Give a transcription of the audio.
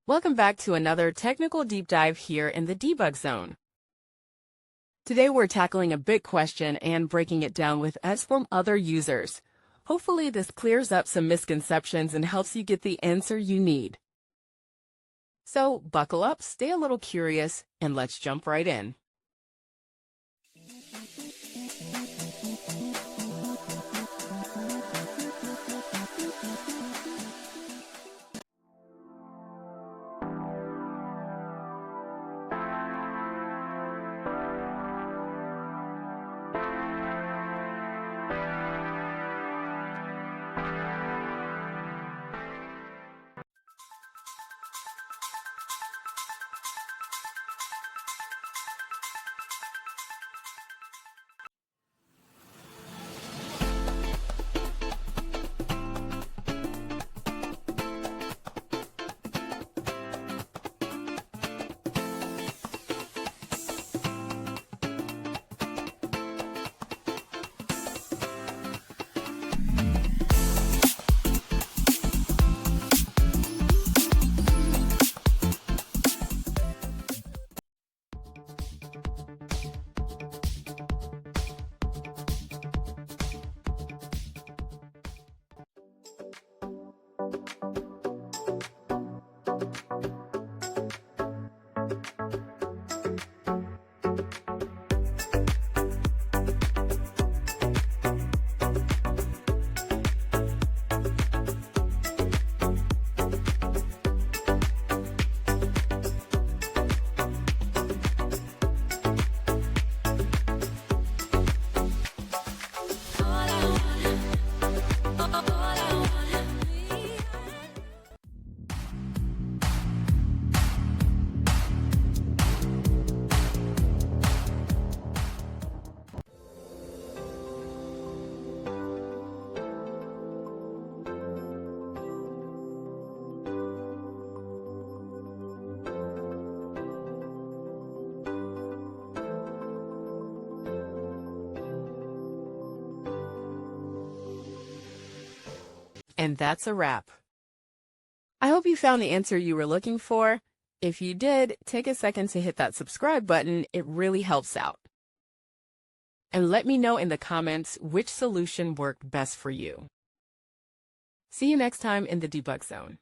Welcome back to another technical deep dive here in the debug zone. Today we're tackling a big question and breaking it down with us from other users. Hopefully this clears up some misconceptions and helps you get the answer you need. So buckle up, stay a little curious, and let's jump right in. And that's a wrap. I hope you found the answer you were looking for. If you did, take a second to hit that subscribe button. It really helps out. And let me know in the comments which solution worked best for you. See you next time in the debug zone.